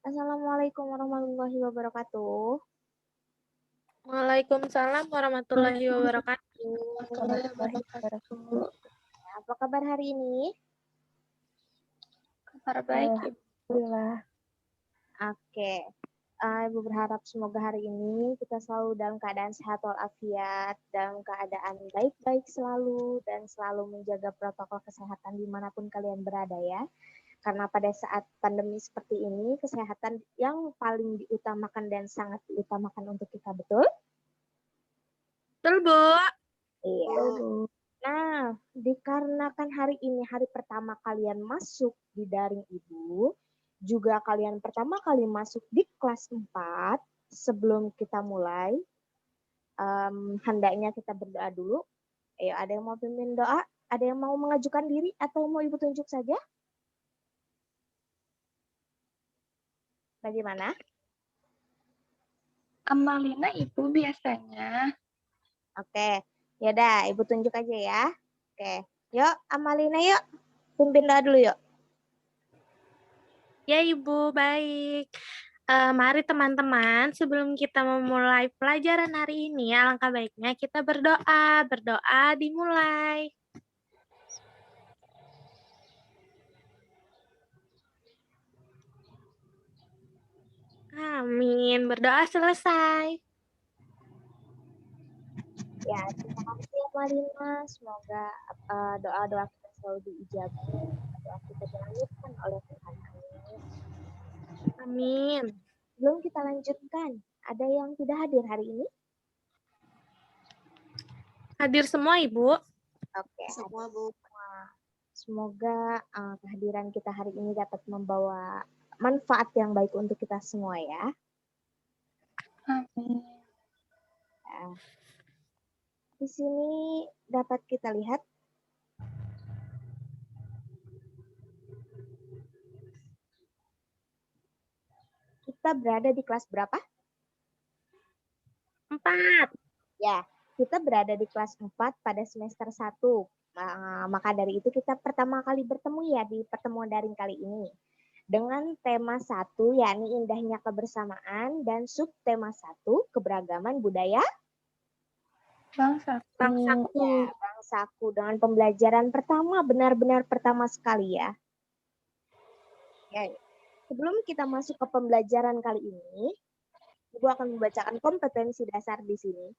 Assalamualaikum warahmatullahi wabarakatuh. Waalaikumsalam warahmatullahi wabarakatuh. Warahmatullahi wabarakatuh. Apa kabar hari ini? Kabar baik, Ibu. Alhamdulillah. Oke. Ibu berharap semoga hari ini kita selalu dalam keadaan sehat walafiat, dalam keadaan baik-baik selalu, dan selalu menjaga protokol kesehatan dimanapun kalian berada ya. Karena pada saat pandemi seperti ini, kesehatan yang paling diutamakan dan sangat diutamakan untuk kita, betul? Betul, Bu. Iya. Nah, dikarenakan hari ini hari pertama kalian masuk di daring Ibu, juga kalian pertama kali masuk di kelas 4, sebelum kita mulai, hendaknya kita berdoa dulu. Ayo, ada yang mau pimpin doa? Ada yang mau mengajukan diri atau mau Ibu tunjuk saja? Bagaimana? Amalina Ibu biasanya. Oke, yaudah Ibu tunjuk aja ya. Oke, yuk Amalina yuk. Pimpin doa dulu yuk. Ya, Ibu, baik. Mari teman-teman, sebelum kita memulai pelajaran hari ini, alangkah baiknya kita berdoa. Berdoa dimulai. Amin. Berdoa selesai. Ya, terima kasih Amalina. Semoga doa-doa kita selalu diijabah. Doa kita dilanjutkan oleh Tuhan. Amin. Amin. Sebelum kita lanjutkan, ada yang tidak hadir hari ini? Hadir semua, Ibu. Oke, semua Bu. Semoga kehadiran kita hari ini dapat membawa manfaat yang baik untuk kita semua ya. Amin. Di sini dapat kita lihat kita berada di kelas berapa? 4. Ya, kita berada di kelas 4 pada semester 1. Maka dari itu kita pertama kali bertemu ya di pertemuan daring kali ini. Dengan tema 1 yakni indahnya kebersamaan dan subtema 1 keberagaman budaya Bangsaku. Ya, bangsaku dengan pembelajaran pertama benar-benar pertama sekali ya. Ya, sebelum kita masuk ke pembelajaran kali ini, Ibu akan membacakan kompetensi dasar di sini.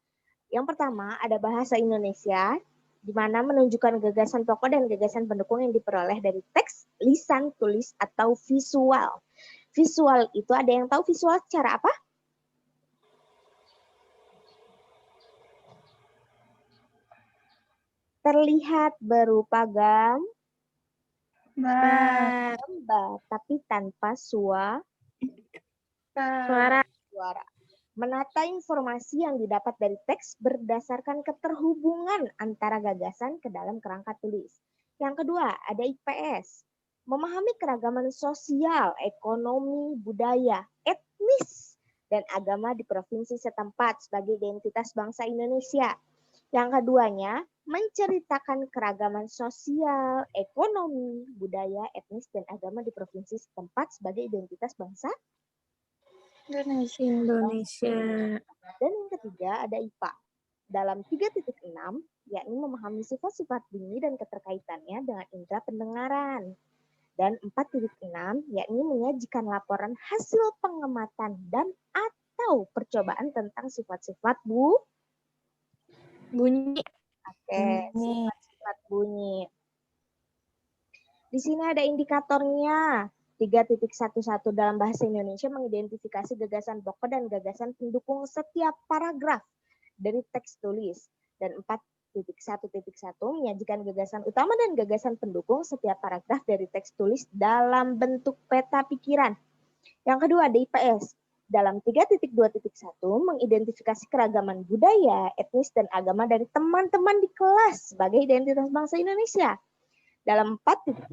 Yang pertama ada bahasa Indonesia, di mana menunjukkan gagasan pokok dan gagasan pendukung yang diperoleh dari teks, lisan, tulis, atau visual. Visual itu ada yang tahu visual secara apa? Terlihat berupa gambar, tapi tanpa suara. Menata informasi yang didapat dari teks berdasarkan keterhubungan antara gagasan ke dalam kerangka tulis. Yang kedua, ada IPS. Memahami keragaman sosial, ekonomi, budaya, etnis, dan agama di provinsi setempat sebagai identitas bangsa Indonesia. Yang keduanya, menceritakan keragaman sosial, ekonomi, budaya, etnis, dan agama di provinsi setempat sebagai identitas bangsa Indonesia. Dan yang ketiga ada IPA. Dalam 3.6, yakni memahami sifat-sifat bunyi dan keterkaitannya dengan indera pendengaran. Dan 4.6, yakni menyajikan laporan hasil pengamatan dan atau percobaan tentang sifat-sifat bunyi. Oke, sifat-sifat bunyi. Di sini ada indikatornya. 3.11 dalam bahasa Indonesia mengidentifikasi gagasan pokok dan gagasan pendukung setiap paragraf dari teks tulis. Dan 4.1.1 menyajikan gagasan utama dan gagasan pendukung setiap paragraf dari teks tulis dalam bentuk peta pikiran. Yang kedua, DIPS. Dalam 3.2.1 mengidentifikasi keragaman budaya, etnis, dan agama dari teman-teman di kelas sebagai identitas bangsa Indonesia. Dalam 4.2.1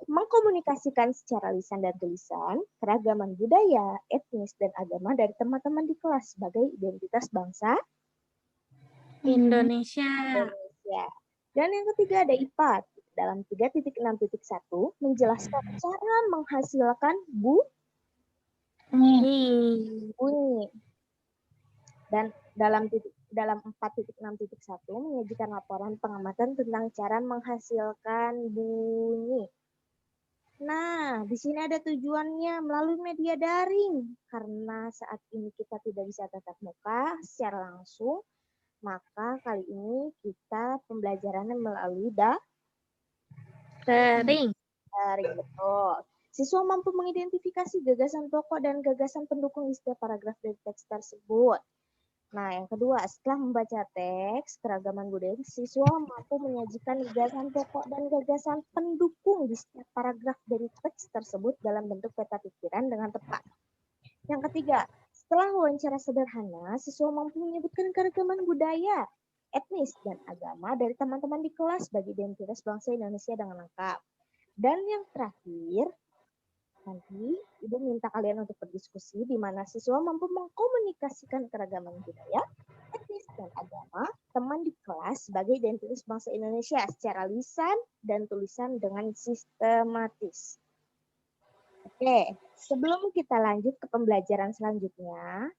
mengkomunikasikan secara lisan dan tulisan keragaman budaya, etnis, dan agama dari teman-teman di kelas sebagai identitas bangsa Indonesia. Dan yang ketiga ada IPA. Dalam 3.6.1 menjelaskan cara menghasilkan Nih. bunyi. Dan dalam 4.6.1 menyajikan laporan pengamatan tentang cara menghasilkan bunyi. Nah, di sini ada tujuannya melalui media daring. Karena saat ini kita tidak bisa tatap muka secara langsung, maka kali ini kita pembelajarannya melalui Daring. daring. Betul. Siswa mampu mengidentifikasi gagasan pokok dan gagasan pendukung di setiap paragraf dari teks tersebut. Nah, yang kedua, setelah membaca teks keragaman budaya, siswa mampu menyajikan gagasan pokok dan gagasan pendukung di setiap paragraf dari teks tersebut dalam bentuk peta pikiran dengan tepat. Yang ketiga, setelah wawancara sederhana, siswa mampu menyebutkan keragaman budaya, etnis, dan agama dari teman-teman di kelas bagi identitas bangsa Indonesia dengan lengkap. Dan yang terakhir, nanti Ibu minta kalian untuk berdiskusi di mana siswa mampu mengkomunikasikan keragaman budaya, etnis, dan agama teman di kelas sebagai identitas bangsa Indonesia secara lisan dan tulisan dengan sistematis. Oke, sebelum kita lanjut ke pembelajaran selanjutnya,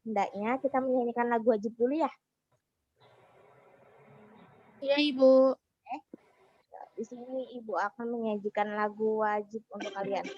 hendaknya kita menyanyikan lagu wajib dulu ya. Iya, Ibu. Di sini Ibu akan menyajikan lagu wajib untuk kalian.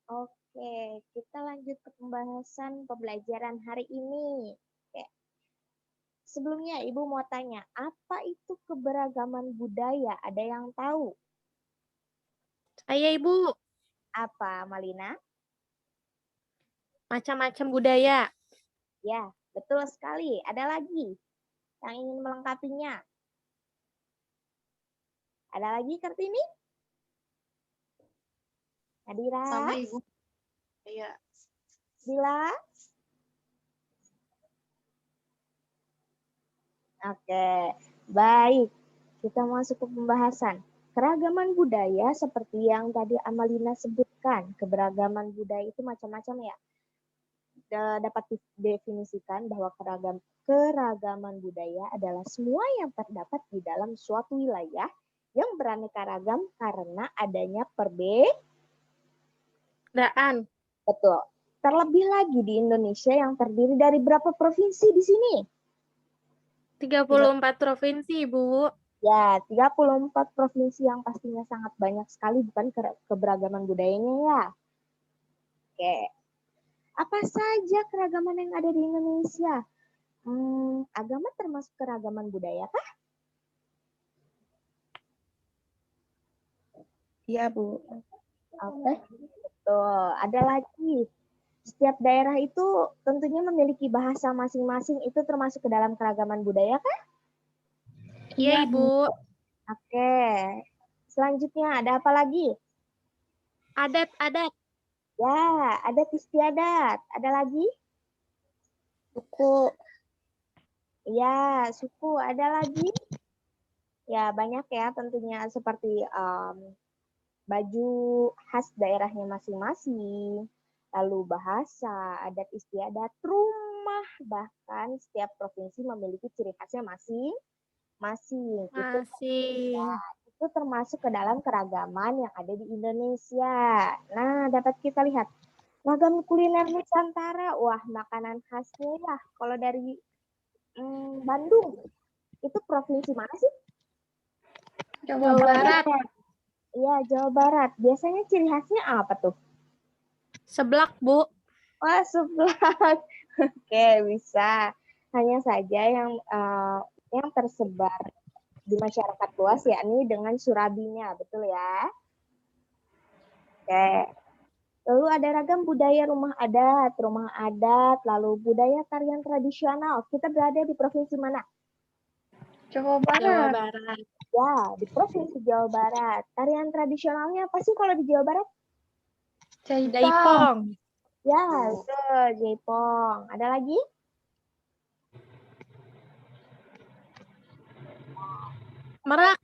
Oke, kita lanjut ke pembahasan pembelajaran hari ini. Oke. Sebelumnya, Ibu mau tanya, apa itu keberagaman budaya? Ada yang tahu? Saya, Ibu. Apa, Malina? Macam-macam budaya. Ya, betul sekali. Ada lagi yang ingin melengkapinya? Ada lagi, Kartini? Nadira? Sama Ibu. Iya. Bila? Oke, baik. Kita masuk ke pembahasan. Keragaman budaya seperti yang tadi Amalina sebutkan. Keberagaman budaya itu macam-macam ya. Dapat didefinisikan bahwa keragaman budaya adalah semua yang terdapat di dalam suatu wilayah yang beraneka ragam karena adanya perbedaan. Betul. Terlebih lagi di Indonesia yang terdiri dari berapa provinsi di sini? 34 provinsi, Bu. Ya, 34 provinsi yang pastinya sangat banyak sekali, bukan keberagaman budayanya ya. Oke. Apa saja keragaman yang ada di Indonesia? Agama termasuk keragaman budaya kah? Iya, Bu. Oke. Betul. Ada lagi. Setiap daerah itu tentunya memiliki bahasa masing-masing. Itu termasuk ke dalam keragaman budaya kah? Iya, Ibu. Oke. Selanjutnya ada apa lagi? Adat-adat. Ya, adat istiadat. Ada lagi? Suku. Ya, suku. Ada lagi? Ya, banyak ya tentunya seperti baju khas daerahnya masing-masing, lalu bahasa, adat istiadat, rumah, bahkan setiap provinsi memiliki ciri khasnya masing-masing. Itu termasuk ke dalam keragaman yang ada di Indonesia. Nah, dapat kita lihat ragam kuliner Nusantara. Wah, makanan khasnya ya. Kalau dari Bandung, itu provinsi mana sih? Jawa Barat. Iya, Jawa Barat. Biasanya ciri khasnya apa tuh? Seblak, Bu. Wah, seblak. Oke, bisa. Hanya saja yang tersebar di masyarakat luas yakni dengan surabinya, betul ya? Oke. Lalu ada ragam budaya rumah adat, lalu budaya tarian tradisional. Kita berada di provinsi mana? Jawa Jawa Barat. Barat. Ya, di provinsi Jawa Barat. Tarian tradisionalnya apa sih kalau di Jawa Barat? Jaipong. Ya, betul, Jaipong. Ada lagi? Merak.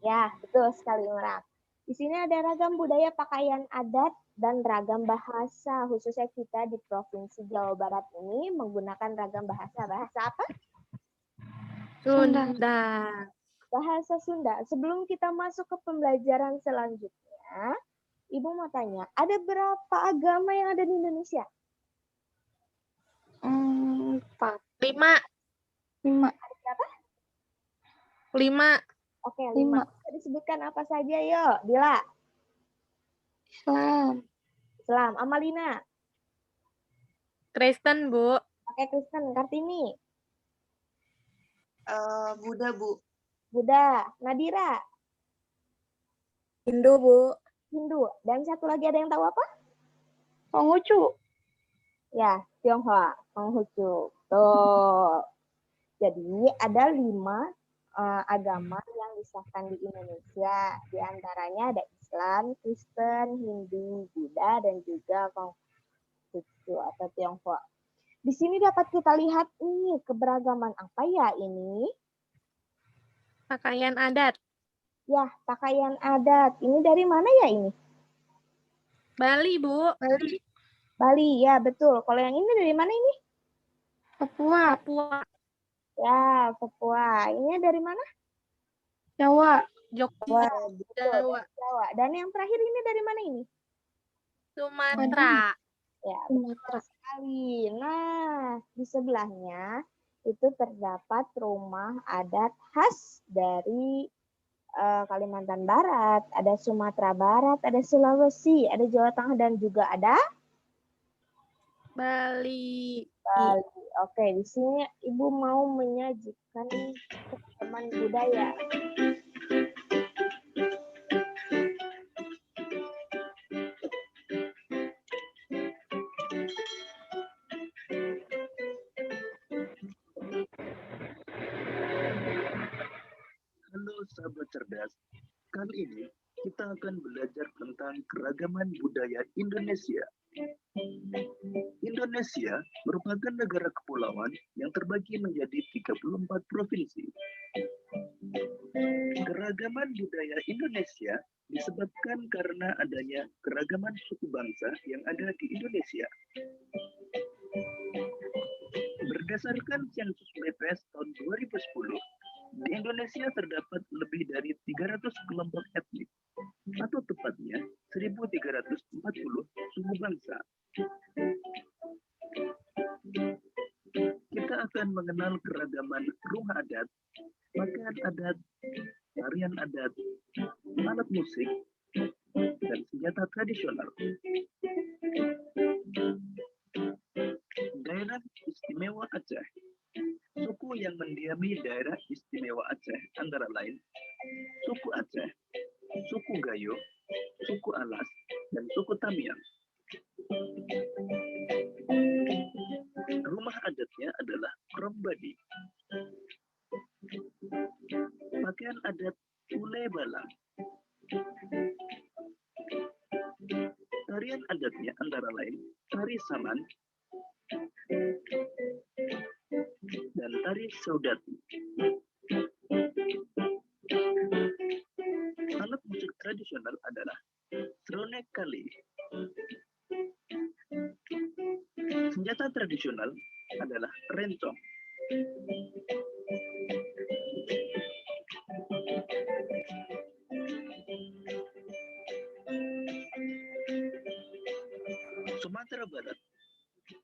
Ya, betul sekali, Merak. Di sini ada ragam budaya pakaian adat dan ragam bahasa. Khususnya kita di Provinsi Jawa Barat ini menggunakan ragam bahasa. Bahasa apa? Sunda. Bahasa Sunda. Sebelum kita masuk ke pembelajaran selanjutnya, Ibu mau tanya, ada berapa agama yang ada di Indonesia? 4. 5. 5. Berapa? 5. Oke, 5. Bisa disebutkan apa saja, yuk. Dila. Islam. Amalina. Kristen, Bu. Oke, Kristen. Kartini. Buddha, Bu. Buddha. Nadira. Hindu, Bu. Hindu. Dan satu lagi ada yang tahu apa? Konghucu. Ya, Tionghoa, Konghucu. Tuh. Jadi ada 5 agama yang disahkan di Indonesia. Di antaranya ada Islam, Kristen, Hindu, Buddha, dan juga Konghucu atau Tionghoa. Di sini dapat kita lihat nih keberagaman apa ya ini? Pakaian adat. Ya, pakaian adat. Ini dari mana ya ini? Bali, Bu. Bali, ya betul. Kalau yang ini dari mana ini? Papua. Ya, Papua. Ini dari mana? Jawa. Jogja. Betul, Jawa. Dan yang terakhir ini dari mana ini? Sumatera. Ya, betul sekali. Nah, di sebelahnya itu terdapat rumah adat khas dari Kalimantan Barat, ada Sumatera Barat, ada Sulawesi, ada Jawa Tengah, dan juga ada Bali. Oke, di sini Ibu mau menyajikan keragaman budaya. Halo sahabat cerdas, kali ini kita akan belajar tentang keragaman budaya Indonesia. Indonesia merupakan negara kepulauan yang terbagi menjadi 34 provinsi. Keragaman budaya Indonesia disebabkan karena adanya keragaman suku bangsa yang ada di Indonesia. Berdasarkan sensus BPS tahun 2010, di Indonesia terdapat lebih dari 300 kelompok etnik, atau tepatnya 1.340 suku bangsa. Kita akan mengenal keragaman rumah adat, pakaian adat, tarian adat, alat musik, dan senjata tradisional. Daerah Istimewa Aceh. Suku yang mendiami daerah Istimewa Aceh antara lain suku Aceh, suku Gayo, suku Alas, dan suku Tamiang. Rumah adatnya adalah Krombadi. Pakaian adat Ule Balang. Tarian adatnya antara lain tari Saman dan tari Saudati. Alat musik tradisional adalah Srone Kali. Senjata tradisional adalah rencong. Sumatera Barat.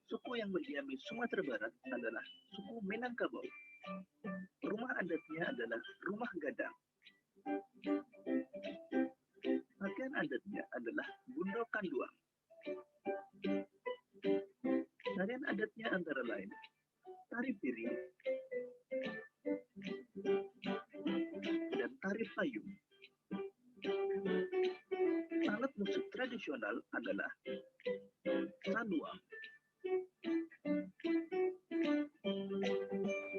Suku yang mendiami Sumatera Barat adalah suku Minangkabau. Rumah adatnya adalah rumah gadang. Pakaian adatnya adalah bundo kanduang. Tarian adatnya antara lain tari piring dan tari payung. Alat musik tradisional adalah saluang.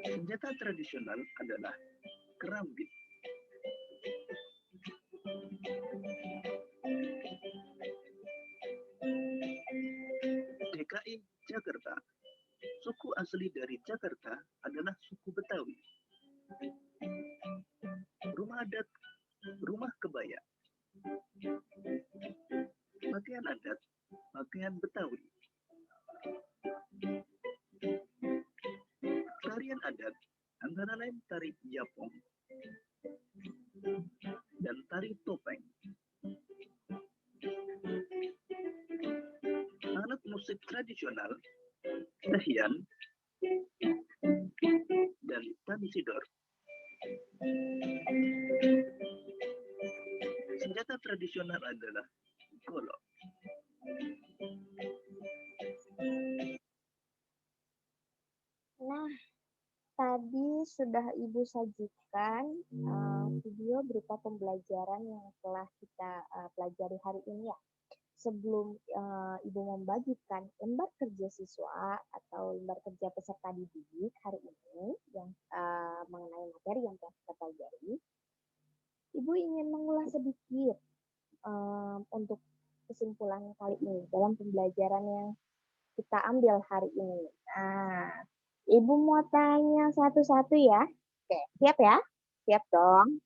Senjata tradisional adalah kerambit. DKI Jakarta. Suku asli dari Jakarta adalah suku Betawi. Rumah adat, rumah kebaya. Pakaian adat, pakaian Betawi. Tarian adat antara lain tari Yapong dan tari topeng. Alat musik tradisional tehian dan tansidor. Senjata tradisional adalah golok. Nah, tadi sudah Ibu sajikan video berupa pembelajaran yang telah kita pelajari hari ini ya. Sebelum Ibu membagikan lembar kerja siswa atau lembar kerja peserta didik hari ini yang mengenai materi yang telah kita pelajari, Ibu ingin mengulas sedikit untuk kesimpulan kali ini dalam pembelajaran yang kita ambil hari ini. Nah, Ibu mau tanya satu-satu ya? Oke, siap ya? Siap dong.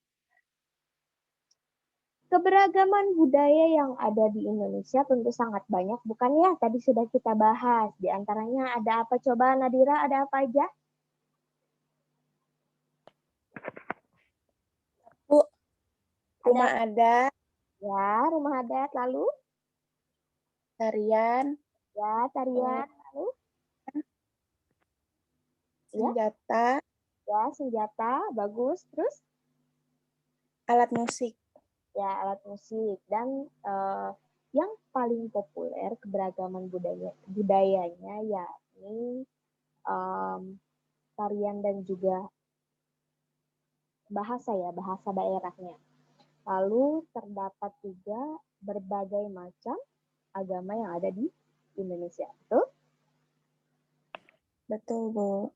Keberagaman budaya yang ada di Indonesia tentu sangat banyak, bukan ya? Tadi sudah kita bahas. Di antaranya ada apa? Coba Nadira, ada apa aja? Bu, rumah adat, Ya, rumah adat. Lalu? tarian, Ya, tarian. Lalu? senjata, Ya, senjata. Bagus. Terus? alat musik. Ya, alat musik. Dan yang paling populer keberagaman budayanya yakni tarian dan juga bahasa ya, bahasa daerahnya. Lalu terdapat juga berbagai macam agama yang ada di Indonesia. Betul? Betul, Bu.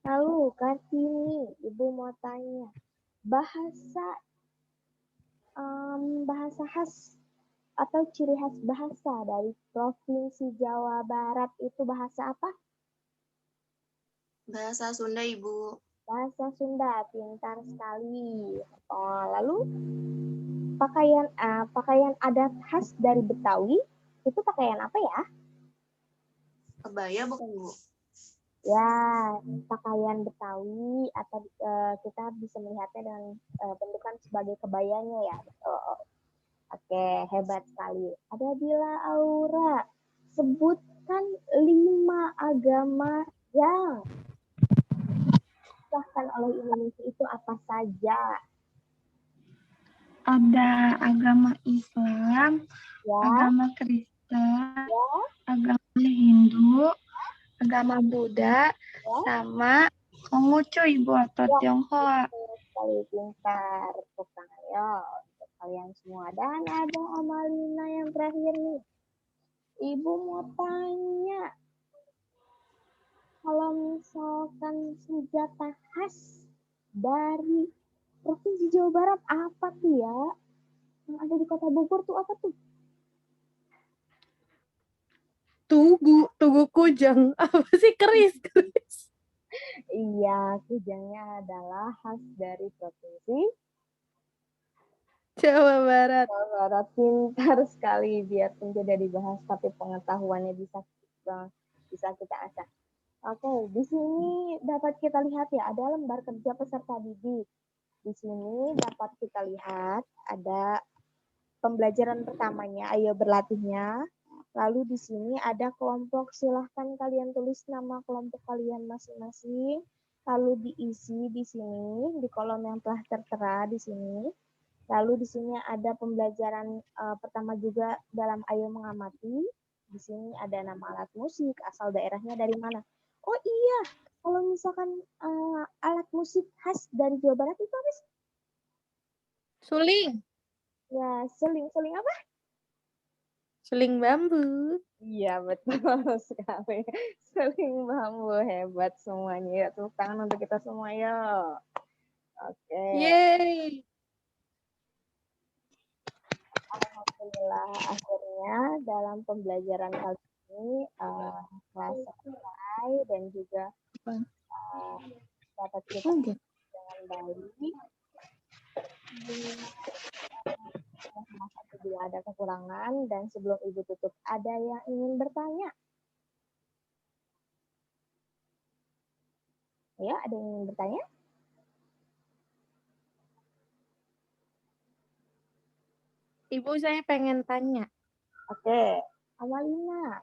Lalu Kartini, Ibu mau tanya, bahasa khas atau ciri khas bahasa dari Provinsi Jawa Barat itu bahasa apa? Bahasa Sunda, Ibu. Bahasa Sunda, pintar sekali. Lalu pakaian adat khas dari Betawi itu pakaian apa ya? Kebaya bukan, Bu? Ya, pakaian Betawi atau kita bisa melihatnya dengan bentukan sebagai kebayanya ya. Oke, hebat sekali. Ada Bila Aura. Sebutkan 5 agama yang disahkan oleh Indonesia itu apa saja? Ada agama Islam, Ya, agama Kristen, ya, agama Hindu, agama Buddha, ya. sama Konghucu Ibu atau Ya. Tionghoa. Sekali pintar. Tepuk tangan ya untuk kalian semua. Dan ada Amalina yang terakhir nih. Ibu mau tanya, kalau misalkan senjata khas dari Provinsi Jawa Barat apa tuh ya? Yang ada di Kota Bogor tuh apa tuh? Tugu kujang. Apa sih keris? Iya, kujangnya adalah khas dari Provinsi Jawa Barat. Jawa Barat. Pintar sekali, biarpun tidak dibahas, tapi pengetahuannya bisa kita asah. Oke, di sini dapat kita lihat ya, ada lembar kerja peserta didik. Di sini dapat kita lihat ada pembelajaran pertamanya, ayo berlatihnya. Lalu di sini ada kelompok, silahkan kalian tulis nama kelompok kalian masing-masing. Lalu diisi di sini, di kolom yang telah tertera di sini. Lalu di sini ada pembelajaran pertama juga dalam ayo mengamati. Di sini ada nama alat musik, asal daerahnya dari mana. Oh iya, kalau misalkan alat musik khas dari Jawa Barat itu apa sih? Suling. Ya, seling apa? Suling bambu. Iya, betul sekali. Seling bambu, hebat semuanya. Ya, tepuk tangan untuk kita semua ya. Oke, Yeay. alhamdulillah akhirnya dalam pembelajaran kali ini kelas selesai dan juga dapat kita dengan baik. Maaf apabila ada kekurangan, dan sebelum Ibu tutup, ada yang ingin bertanya? Ya, ada yang ingin bertanya? Ibu, saya pengen tanya. Oke, Amalina.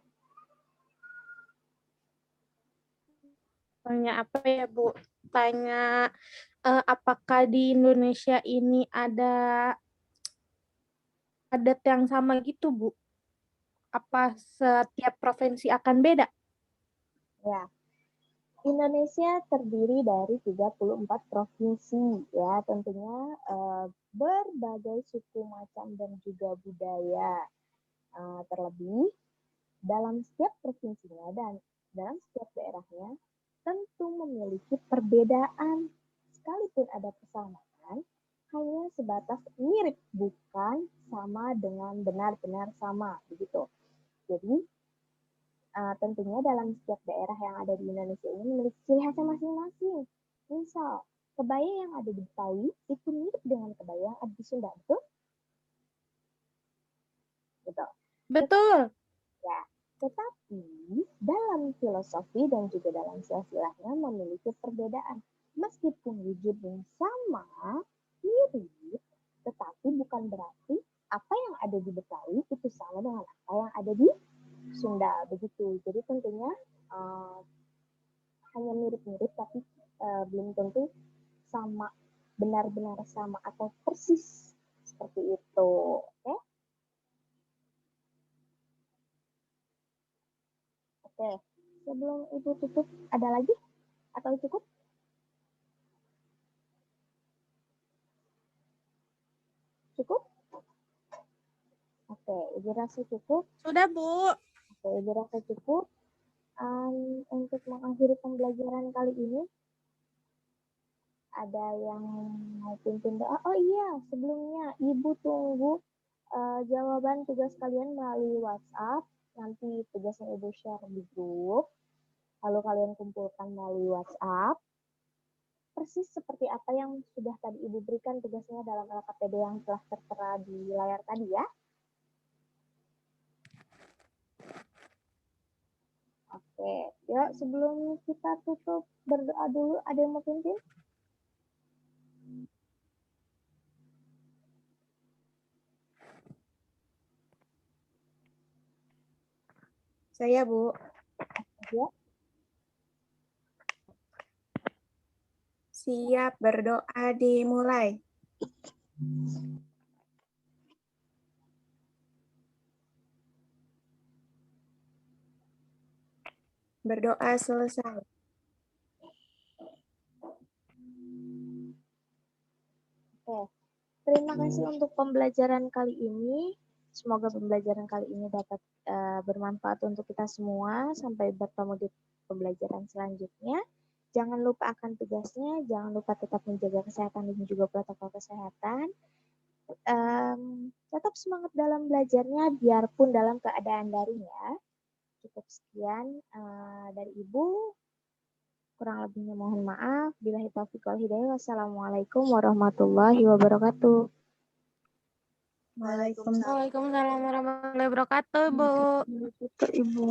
Tanya apa ya, Bu? Tanya apakah di Indonesia ini ada adat yang sama gitu, Bu? Apa setiap provinsi akan beda? Ya, Indonesia terdiri dari 34 provinsi, ya tentunya berbagai suku macam dan juga budaya. Terlebih dalam setiap provinsinya dan dalam setiap daerahnya tentu memiliki perbedaan. Sekalipun ada kesamaan, hanya sebatas mirip, bukan sama dengan benar-benar sama, begitu. Jadi tentunya dalam setiap daerah yang ada di Indonesia ini memiliki ciri khasnya masing-masing. Misal, kebaya yang ada di Betawi itu mirip dengan kebaya yang ada di Sunda, betul? Betul. Betul. Ya, tetapi dalam filosofi dan juga dalam silsilahnya memiliki perbedaan. Meskipun wujudnya sama, mirip, tetapi bukan berarti apa yang ada di Betawi itu sama dengan apa yang ada di Sunda, begitu. Jadi tentunya hanya mirip-mirip, tapi belum tentu sama, benar-benar sama atau persis seperti itu. Oke? Oke, sebelum Ibu tutup, ada lagi? Atau cukup? Cukup? Oke, Ibu rasa cukup. Sudah, Bu. Oke, Ibu rasa cukup. Untuk mengakhiri pembelajaran kali ini, ada yang mau pimpin doa? Oh iya, sebelumnya Ibu tunggu jawaban tugas kalian melalui WhatsApp. Nanti tugasnya Ibu share di grup. Lalu kalian kumpulkan melalui WhatsApp. Persis seperti apa yang sudah tadi Ibu berikan tugasnya dalam LKPD yang telah tertera di layar tadi ya. Oke, yuk sebelum kita tutup berdoa dulu, ada yang mau pimpin? Saya, Bu. Ya. Siap, berdoa dimulai. Berdoa selesai. Oke. Terima kasih untuk pembelajaran kali ini. Semoga pembelajaran kali ini dapat bermanfaat untuk kita semua. Sampai bertemu di pembelajaran selanjutnya. Jangan lupa akan tugasnya. Jangan lupa tetap menjaga kesehatan dan juga protokol kesehatan. Tetap semangat dalam belajarnya, biarpun dalam keadaan daring ya. Cukup sekian dari Ibu. Kurang lebihnya mohon maaf. Billahi taufiq wal hidayah. Wassalamualaikum warahmatullahi wabarakatuh. Waalaikumsalam. Waalaikumsalam warahmatullahi wabarakatuh, Bu. Ibu.